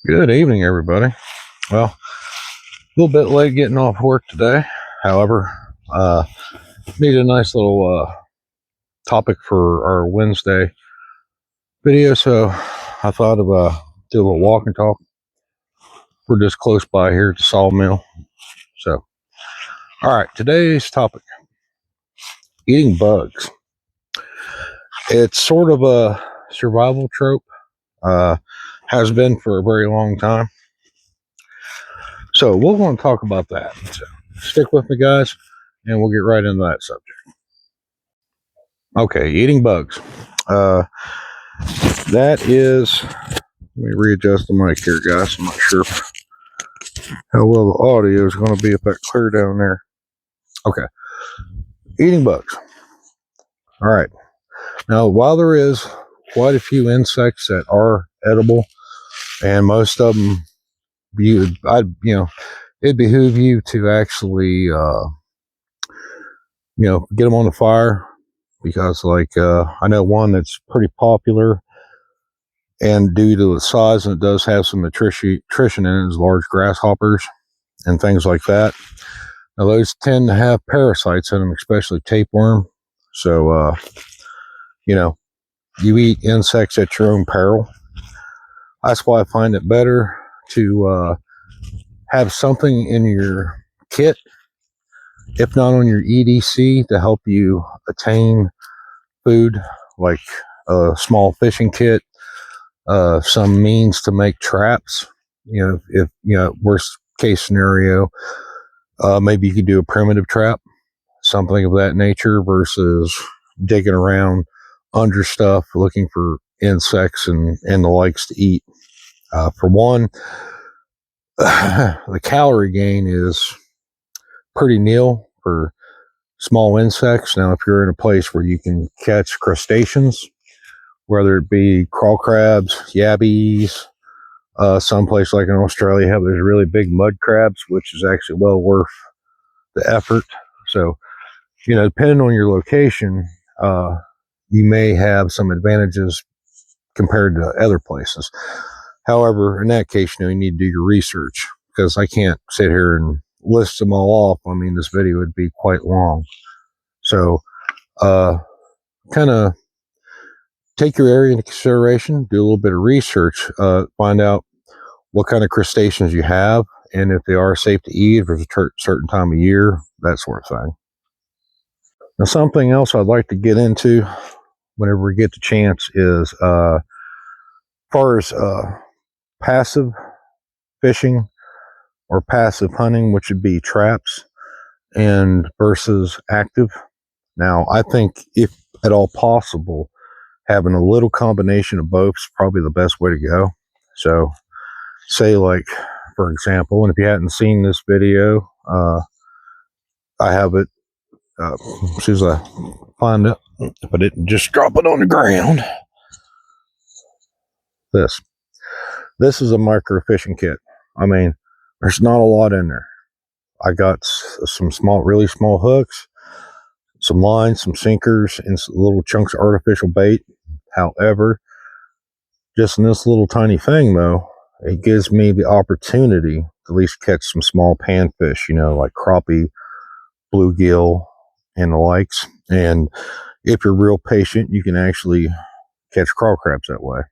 Good evening, everybody. Well, a little bit late getting off work today. However, need a nice little topic for our Wednesday video, so I thought of do a little walk and talk. We're just close by here at the sawmill. So, all right, today's topic: eating bugs. It's sort of a survival trope. Has been for a very long time. So we'll want to talk about that. So stick with me, guys, and we'll get right into that subject. Okay, eating bugs. That is, let me readjust the mic here, guys. I'm not sure how well the audio is going to be if that clear down there. Okay, eating bugs. All right. Now, while there is quite a few insects that are edible, and most of them, it'd behoove you to actually, get them on the fire because, I know one that's pretty popular. And due to the size, and it does have some nutrition in it, is large grasshoppers and things like that. Now, those tend to have parasites in them, especially tapeworm. So, you eat insects at your own peril. That's why I find it better to have something in your kit, if not on your EDC, to help you attain food, like a small fishing kit, some means to make traps. If worst case scenario, maybe you could do a primitive trap, something of that nature, versus digging around under stuff looking for insects and the likes to eat. For one, the calorie gain is pretty nil for small insects. Now, if you're in a place where you can catch crustaceans, whether it be crawl crabs, yabbies, someplace like in Australia have those really big mud crabs, which is actually well worth the effort. So, depending on your location, you may have some advantages compared to other places. However, in that case, you need to do your research, because I can't sit here and list them all off. I mean, this video would be quite long. So, kind of take your area into consideration, do a little bit of research, find out what kind of crustaceans you have, and if they are safe to eat, if there's a certain time of year, that sort of thing. Now, something else I'd like to get into whenever we get the chance is, as far as passive fishing or passive hunting, which would be traps, and versus active. Now, I think if at all possible, having a little combination of both is probably the best way to go. So, say, like, for example, and if you hadn't seen this video, I have it, as soon as I find it, if I didn't just drop it on the ground. This is a micro fishing kit. I mean, there's not a lot in there. I got some really small hooks, some lines, some sinkers, and some little chunks of artificial bait. However, just in this little tiny thing, though, it gives me the opportunity to at least catch some small panfish, like crappie, bluegill, and the likes. And if you're real patient, you can actually catch crawl crabs that way.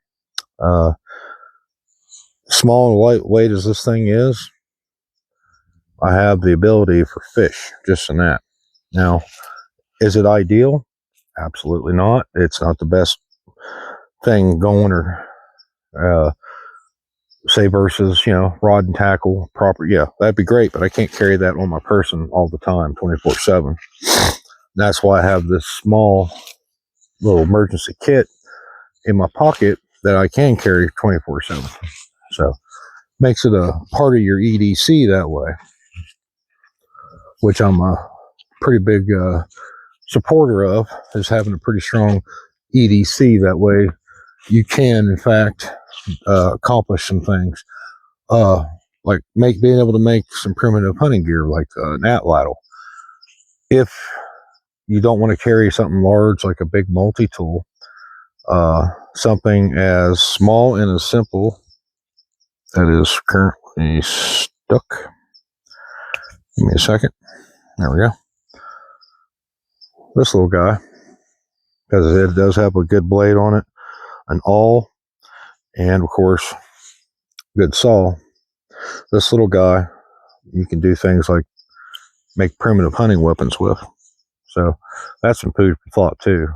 Small and lightweight as this thing is, I have the ability for fish just in that. Now, is it ideal? Absolutely not. It's not the best thing going, or say versus, rod and tackle proper. Yeah, that'd be great, but I can't carry that on my person all the time, 24/7. That's why I have this small little emergency kit in my pocket that I can carry 24/7. So makes it a part of your EDC that way, which I'm a pretty big supporter of, is having a pretty strong EDC. That way you can, in fact, accomplish some things, like being able to make some primitive hunting gear, like an atlatl. If you don't want to carry something large like a big multi-tool, something as small and as simple that is currently stuck. Give me a second. There we go. This little guy, because it does have a good blade on it, an awl, and of course, good saw. This little guy, you can do things like make primitive hunting weapons with. So that's some food for thought too.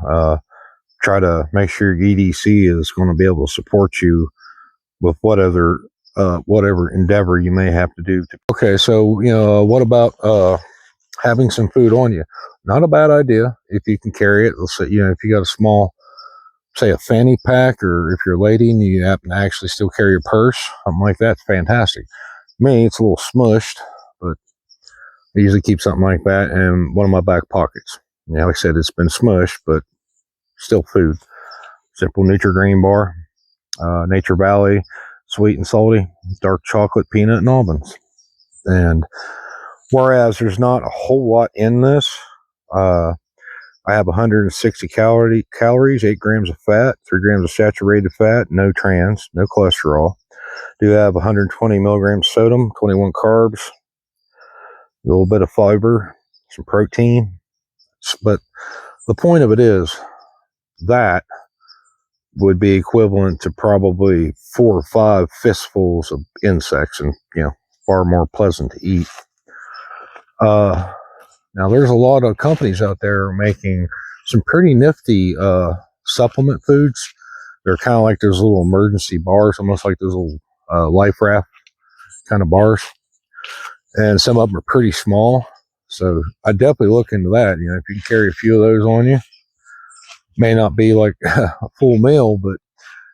Try to make sure your EDC is going to be able to support you with whatever endeavor you may have to do. Okay, so what about having some food on you? Not a bad idea if you can carry it. Let's say if you got a small, say a fanny pack, or if you're a lady and you happen to actually still carry a purse, something like that's fantastic. Me, it's a little smushed, but I usually keep something like that in one of my back pockets. Like I said, it's been smushed, but still food. Simple Nutri-Grain bar, Nature Valley, sweet and salty, dark chocolate, peanut, and almonds. And whereas there's not a whole lot in this, I have 160 calories, 8 grams of fat, 3 grams of saturated fat, no trans, no cholesterol. Do have 120 milligrams sodium, 21 carbs, a little bit of fiber, some protein. But the point of it is that would be equivalent to probably 4 or 5 fistfuls of insects, and far more pleasant to eat. Now there's a lot of companies out there making some pretty nifty supplement foods. They're kind of like those little emergency bars, almost like those little life raft kind of bars, and some of them are pretty small. So I definitely look into that. If you can carry a few of those on you, may not be like a full meal, but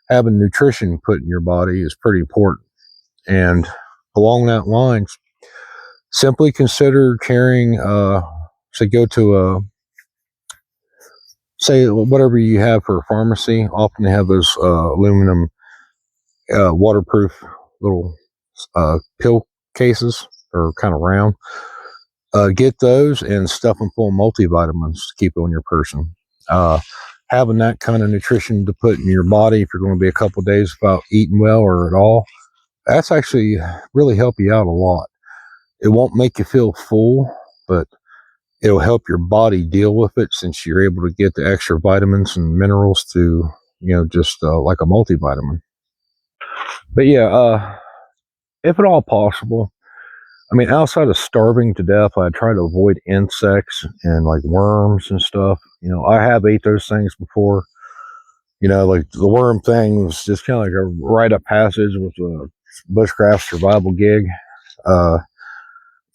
having nutrition put in your body is pretty important. And along that lines, simply consider carrying, say go to say whatever you have for a pharmacy. Often they have those aluminum waterproof little pill cases, or kind of round. Get those and stuff them full of multivitamins to keep on your person. Having that kind of nutrition to put in your body, if you're going to be a couple days without eating well or at all, that's actually really help you out a lot. It won't make you feel full, but it'll help your body deal with it, since you're able to get the extra vitamins and minerals to, just like a multivitamin. But yeah, if at all possible, I mean, outside of starving to death, I try to avoid insects and like worms and stuff. I have ate those things before. Like the worm thing was just kind of like a rite of passage with a bushcraft survival gig.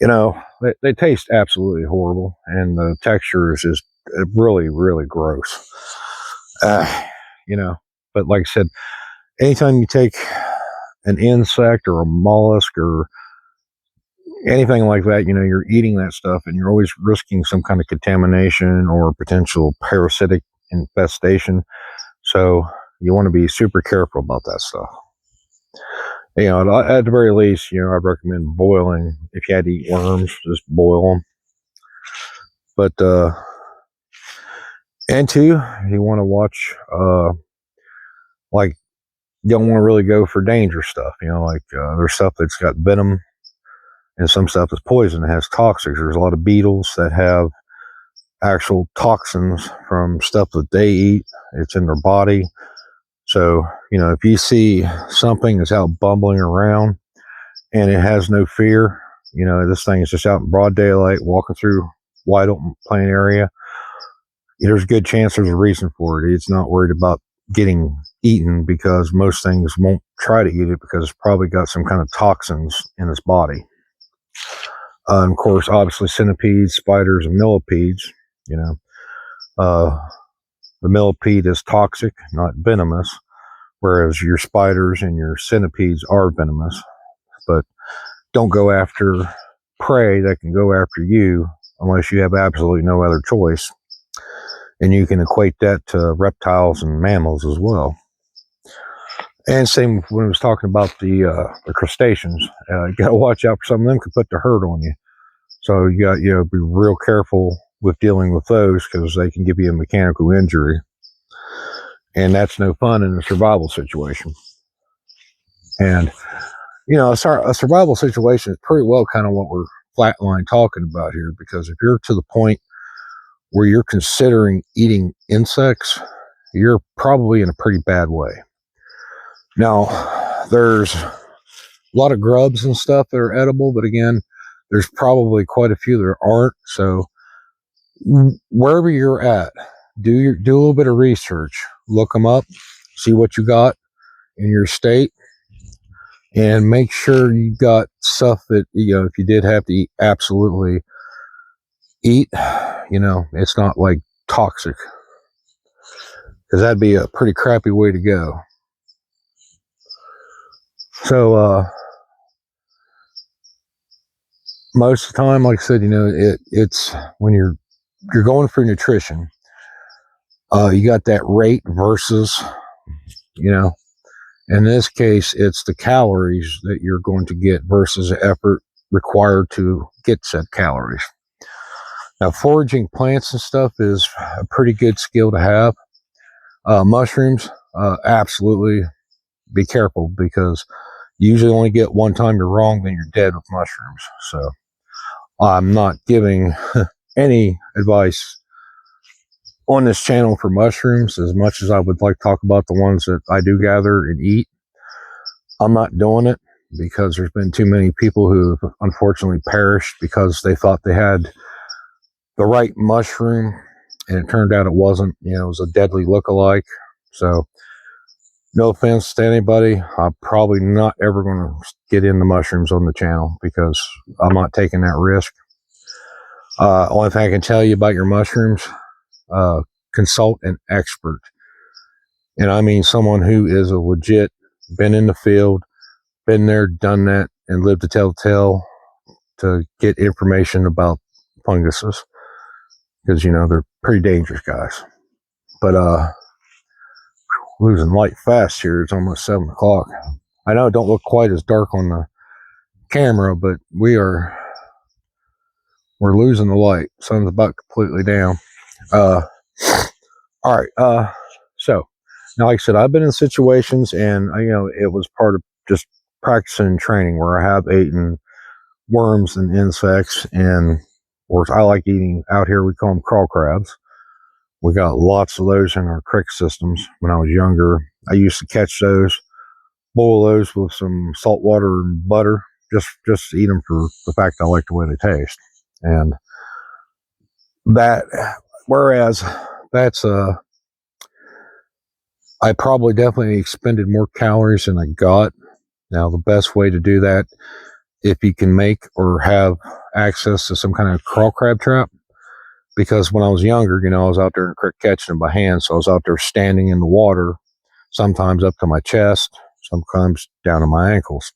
They taste absolutely horrible, and the texture is just really, really gross. But like I said, anytime you take an insect or a mollusk or anything like that, you're eating that stuff, and you're always risking some kind of contamination or potential parasitic infestation. So you want to be super careful about that stuff. At the very least, I recommend boiling. If you had to eat worms, just boil them. But and two, you want to watch like, you don't want to really go for dangerous stuff. There's stuff that's got venom, and some stuff is poison. It has toxics. There's a lot of beetles that have actual toxins from stuff that they eat. It's in their body. So, if you see something that's out bumbling around and it has no fear, this thing is just out in broad daylight, walking through wide open plain area, there's a good chance there's a reason for it. It's not worried about getting eaten, because most things won't try to eat it because it's probably got some kind of toxins in its body. And of course, obviously, centipedes, spiders, and millipedes. The millipede is toxic, not venomous, whereas your spiders and your centipedes are venomous. But don't go after prey that can go after you unless you have absolutely no other choice. And you can equate that to reptiles and mammals as well. And same when I was talking about the crustaceans. You got to watch out for some of them could put the hurt on you. So you got be real careful with dealing with those, because they can give you a mechanical injury, and that's no fun in a survival situation. And A survival situation is pretty well kind of what we're flatline talking about here, because if you're to the point where you're considering eating insects, you're probably in a pretty bad way. Now, there's a lot of grubs and stuff that are edible, but again, there's probably quite a few that aren't. So wherever you're at, do a little bit of research, look them up, see what you got in your state, and make sure you got stuff that, if you did have to absolutely eat, it's not like toxic, because that'd be a pretty crappy way to go. So most of the time, like I said, it's when you're going for nutrition, you got that rate versus, in this case, it's the calories that you're going to get versus the effort required to get said calories. Now, foraging plants and stuff is a pretty good skill to have. Mushrooms, absolutely be careful, because you usually only get one time you're wrong, then you're dead with mushrooms. So I'm not giving any advice on this channel for mushrooms, as much as I would like to talk about the ones that I do gather and eat. I'm not doing it because there's been too many people who have unfortunately perished because they thought they had the right mushroom, and it turned out it wasn't. It was a deadly lookalike. So no offense to anybody, I'm probably not ever going to get into mushrooms on the channel, because I'm not taking that risk. Only thing I can tell you about your mushrooms, consult an expert. And I mean someone who is a legit, been in the field, been there, done that, and lived to tell the tale, to get information about funguses, because they're pretty dangerous guys. But losing light fast here. It's almost 7 o'clock. I know it don't look quite as dark on the camera, but we're losing the light. Sun's about completely down. All right. So now, like I said, I've been in situations, and it was part of just practicing and training, where I have eaten worms and insects, and of course I like eating, out here we call them crawl crabs. We got lots of those in our creek systems. When I was younger, I used to catch those, boil those with some salt water and butter, just to eat them for the fact I like the way they taste. And whereas that's I probably definitely expended more calories than I got. Now, the best way to do that, if you can make or have access to some kind of crawl crab trap, because when I was younger, I was out there in the creek catching them by hand. So I was out there standing in the water, sometimes up to my chest, sometimes down to my ankles.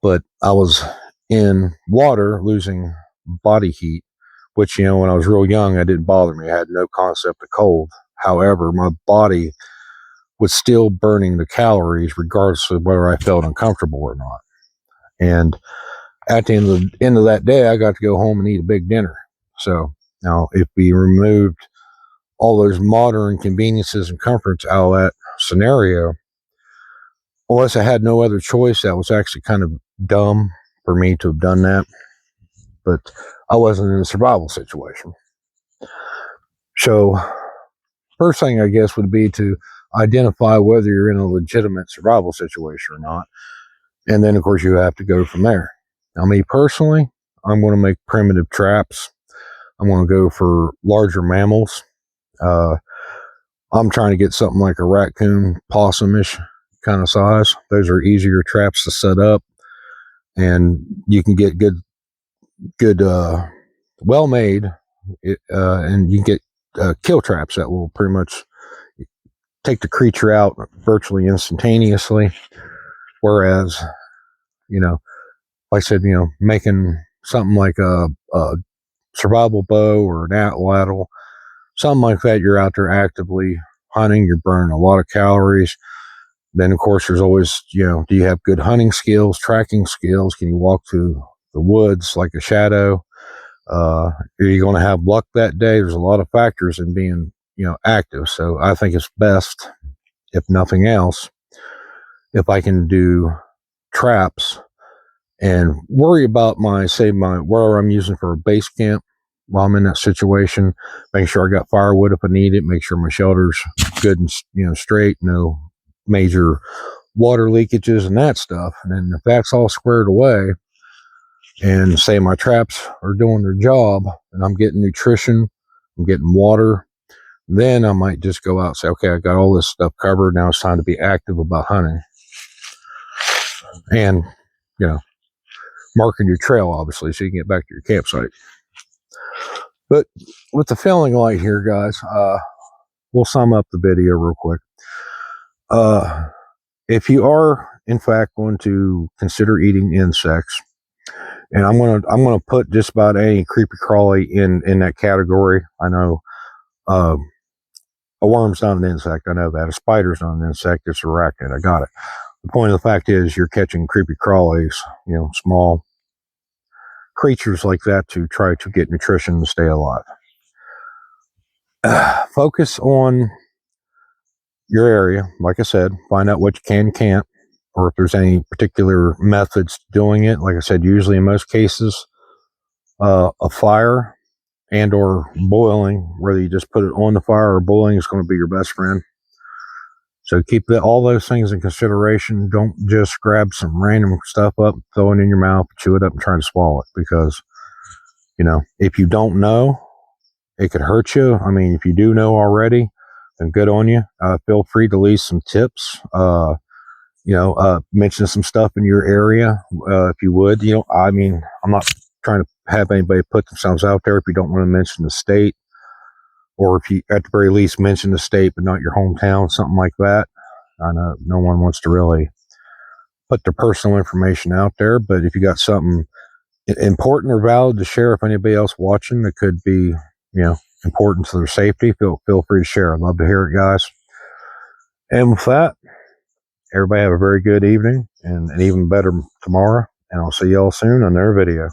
But I was in water losing body heat, which, when I was real young, that didn't bother me. I had no concept of cold. However, my body was still burning the calories regardless of whether I felt uncomfortable or not. And at the end of that day, I got to go home and eat a big dinner. So now, if we removed all those modern conveniences and comforts out of that scenario, unless I had no other choice, that was actually kind of dumb for me to have done that. But I wasn't in a survival situation. So first thing, I guess, would be to identify whether you're in a legitimate survival situation or not. And then, of course, you have to go from there. Now, me personally, I'm going to make primitive traps. I'm going to go for larger mammals. I'm trying to get something like a raccoon, possum-ish kind of size. Those are easier traps to set up, and you can get good, well-made, and you can get kill traps that will pretty much take the creature out virtually instantaneously. Whereas, like I said, making something like a survival bow or an atlatl, something like that, you're out there actively hunting, you're burning a lot of calories. Then, of course, there's always, do you have good hunting skills, tracking skills? Can you walk through the woods like a shadow? Are you going to have luck that day? There's a lot of factors in being, active. So I think it's best, if nothing else, if I can do traps and worry about my where I'm using for a base camp while I'm in that situation. Make sure I got firewood if I need it. Make sure my shelter's good and straight. No major water leakages and that stuff. And then if that's all squared away, and say my traps are doing their job, and I'm getting nutrition, I'm getting water, then I might just go out and say, okay, I got all this stuff covered. Now it's time to be active about hunting. And, marking your trail, obviously, so you can get back to your campsite. But with the failing light here, guys, we'll sum up the video real quick. If you are, in fact, going to consider eating insects, and I'm gonna put just about any creepy crawly in that category. I know a worm's not an insect. I know that. A spider's not an insect. It's a arachnid. I got it. The point of the fact is you're catching creepy crawlies, small creatures like that to try to get nutrition and stay alive. Focus on your area. Like I said, find out what you can and can't, or if there's any particular methods to doing it. Like I said, usually in most cases, a fire and or boiling, whether you just put it on the fire or boiling, is going to be your best friend. So keep all those things in consideration. Don't just grab some random stuff up, throw it in your mouth, chew it up, and try to swallow it, because if you don't know, it could hurt you. I mean, if you do know already, then good on you. Feel free to leave some tips. Mention some stuff in your area, if you would. I mean, I'm not trying to have anybody put themselves out there if you don't want to mention the state, or if you, at the very least, mention the state but not your hometown, something like that. I know no one wants to really put their personal information out there, but if you got something important or valid to share with anybody else watching that could be, important to their safety, feel free to share. I'd love to hear it, guys. And with that, everybody have a very good evening and an even better tomorrow, and I'll see y'all soon on another video.